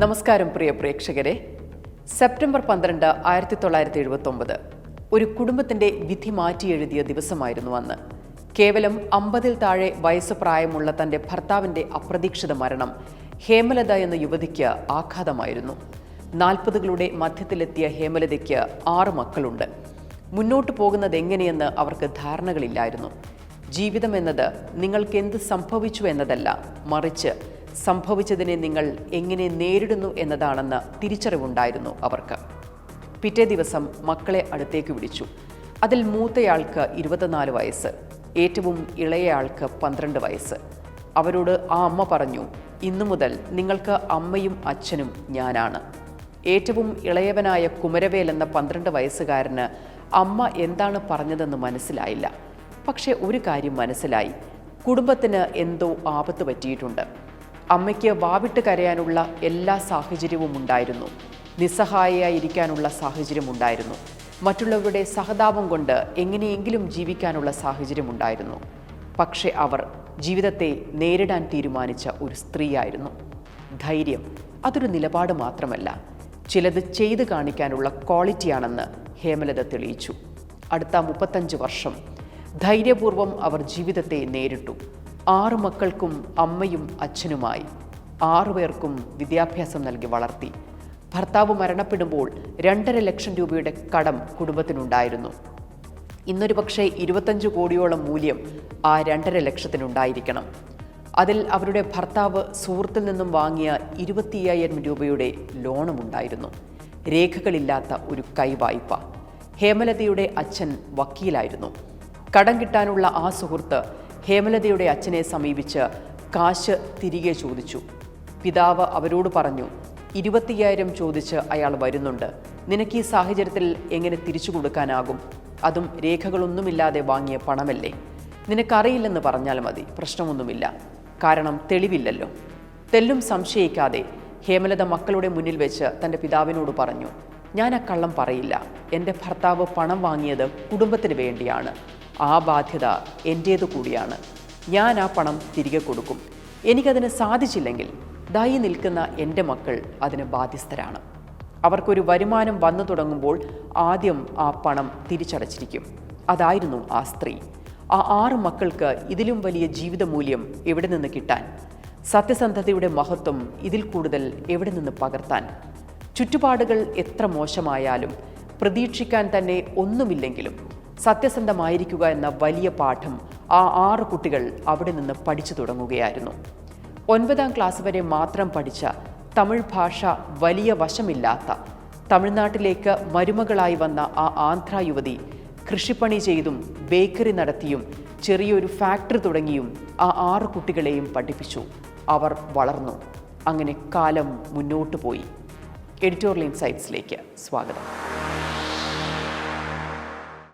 നമസ്കാരം പ്രിയ പ്രേക്ഷകരെ. സെപ്റ്റംബർ 12, 1979 ഒരു കുടുംബത്തിന്റെ വിധി മാറ്റിയെഴുതിയ ദിവസമായിരുന്നു അന്ന്. കേവലം 50-ൽ താഴെ വയസ്സ് പ്രായമുള്ള തന്റെ ഭർത്താവിന്റെ അപ്രതീക്ഷിത മരണം ഹേമലത എന്ന യുവതിക്ക് ആഘാതമായിരുന്നു. 40കളുടെ മധ്യത്തിലെത്തിയ ഹേമലതയ്ക്ക് 6 മക്കളുണ്ട്. മുന്നോട്ട് പോകുന്നത് എങ്ങനെയെന്ന് അവർക്ക് ധാരണകളില്ലായിരുന്നു. ജീവിതം എന്നത് നിങ്ങൾക്ക് എന്ത് സംഭവിച്ചു എന്നതല്ല, മറിച്ച് സംഭവിച്ചതിനെ നിങ്ങൾ എങ്ങനെ നേരിടുന്നു എന്നതാണെന്ന തിരിച്ചറിവുണ്ടായിരുന്നു അവർക്ക്. പിറ്റേ ദിവസം മക്കളെ അടുത്തേക്ക് വിളിച്ചു. അതിൽ മൂത്തയാൾക്ക് 24 വയസ്സ്, ഏറ്റവും ഇളയയാൾക്ക് 12 വയസ്സ്. അവരോട് ആ അമ്മ പറഞ്ഞു, ഇന്നു മുതൽ നിങ്ങൾക്ക് അമ്മയും അച്ഛനും ഞാനാണ്. ഏറ്റവും ഇളയവനായ കുമരവേൽ എന്ന 12 വയസ്സുകാരന് അമ്മ എന്താണ് പറഞ്ഞതെന്ന് മനസ്സിലായില്ല. പക്ഷേ ഒരു കാര്യം മനസ്സിലായി, കുടുംബത്തിന് എന്തോ ആപത്ത് പറ്റിയിട്ടുണ്ട്. അമ്മയ്ക്ക് വാവിട്ട് കരയാനുള്ള എല്ലാ സാഹചര്യവും ഉണ്ടായിരുന്നു. നിസ്സഹായയായിരിക്കാനുള്ള സാഹചര്യമുണ്ടായിരുന്നു. മറ്റുള്ളവരുടെ സഹതാപം കൊണ്ട് എങ്ങനെയെങ്കിലും ജീവിക്കാനുള്ള സാഹചര്യമുണ്ടായിരുന്നു. പക്ഷേ അവർ ജീവിതത്തെ നേരിടാൻ തീരുമാനിച്ച ഒരു സ്ത്രീയായിരുന്നു. ധൈര്യം അതൊരു നിലപാട് മാത്രമല്ല, ചിലത് ചെയ്തു കാണിക്കാനുള്ള ക്വാളിറ്റിയാണെന്ന് ഹേമലത തെളിയിച്ചു. അടുത്ത 35 വർഷം ധൈര്യപൂർവ്വം അവർ ജീവിതത്തെ നേരിട്ടു. 6 മക്കൾക്കും അമ്മയും അച്ഛനുമായി. 6 പേർക്കും വിദ്യാഭ്യാസം നൽകി വളർത്തി. ഭർത്താവ് മരണപ്പെടുമ്പോൾ 2.5 ലക്ഷം രൂപയുടെ കടം കുടുംബത്തിനുണ്ടായിരുന്നു. ഇന്നൊരു പക്ഷേ 25 കോടിയോളം മൂല്യം ആ 2.5 ലക്ഷത്തിനുണ്ടായിരിക്കണം. അതിൽ അവരുടെ ഭർത്താവ് സുഹൃത്തിൽ നിന്നും വാങ്ങിയ 25,000 രൂപയുടെ ലോണുമുണ്ടായിരുന്നു. രേഖകളില്ലാത്ത ഒരു കൈവായ്പ. ഹേമലതയുടെ അച്ഛൻ വക്കീലായിരുന്നു. കടം കിട്ടാനുള്ള ആ സുഹൃത്ത് ഹേമലതയുടെ അച്ഛനെ സമീപിച്ച് കാശ് തിരികെ ചോദിച്ചു. പിതാവ് അവരോട് പറഞ്ഞു, 25,000 ചോദിച്ച് അയാൾ വരുന്നുണ്ട്. നിനക്ക് ഈ സാഹചര്യത്തിൽ എങ്ങനെ തിരിച്ചു കൊടുക്കാനാകും? അതും രേഖകളൊന്നുമില്ലാതെ വാങ്ങിയ പണമല്ലേ. നിനക്കറിയില്ലെന്ന് പറഞ്ഞാൽ മതി, പ്രശ്നമൊന്നുമില്ല. കാരണം തെളിവില്ലല്ലോ. തെല്ലും സംശയിക്കാതെ ഹേമലത മക്കളുടെ മുന്നിൽ വെച്ച് തൻ്റെ പിതാവിനോട് പറഞ്ഞു, ഞാൻ ആ കള്ളം പറയില്ല. എൻ്റെ ഭർത്താവ് പണം വാങ്ങിയത് കുടുംബത്തിന് വേണ്ടിയാണ്. ആ ബാധ്യത എൻ്റേതു കൂടിയാണ്. ഞാൻ ആ പണം തിരികെ കൊടുക്കും. എനിക്കതിന് സാധിച്ചില്ലെങ്കിൽ ദായി നിൽക്കുന്ന എൻ്റെ മക്കൾ അതിന് ബാധ്യസ്ഥരാണ്. അവർക്കൊരു വരുമാനം വന്നു തുടങ്ങുമ്പോൾ ആദ്യം ആ പണം തിരിച്ചടച്ചിരിക്കും. അതായിരുന്നു ആ സ്ത്രീ. ആ 6 മക്കൾക്ക് ഇതിലും വലിയ ജീവിതമൂല്യം എവിടെ നിന്ന് കിട്ടാൻ? സത്യസന്ധതയുടെ മഹത്വം ഇതിൽ കൂടുതൽ എവിടെ നിന്ന് പകർത്താൻ? ചുറ്റുപാടുകൾ എത്ര മോശമായാലും, പ്രതീക്ഷിക്കാൻ തന്നെ ഒന്നുമില്ലെങ്കിലും സത്യസന്ധമായിരിക്കുക എന്ന വലിയ പാഠം ആ 6 കുട്ടികൾ അവിടെ നിന്ന് പഠിച്ചു തുടങ്ങുകയായിരുന്നു. 9ാം ക്ലാസ് വരെ മാത്രം പഠിച്ച, തമിഴ് ഭാഷ വലിയ വശമില്ലാത്ത, തമിഴ്നാട്ടിലേക്ക് മരുമകളായി വന്ന ആ ആന്ധ്ര യുവതി കൃഷിപ്പണി ചെയ്തും ബേക്കറി നടത്തിയും ചെറിയൊരു ഫാക്ടറി തുടങ്ങിയും ആ 6 കുട്ടികളെയും പഠിപ്പിച്ചു. അവർ വളർന്നു. അങ്ങനെ കാലം മുന്നോട്ട് പോയി. എഡിറ്റോറിയൽ ഇൻസൈറ്റ്സിലേക്ക് സ്വാഗതം.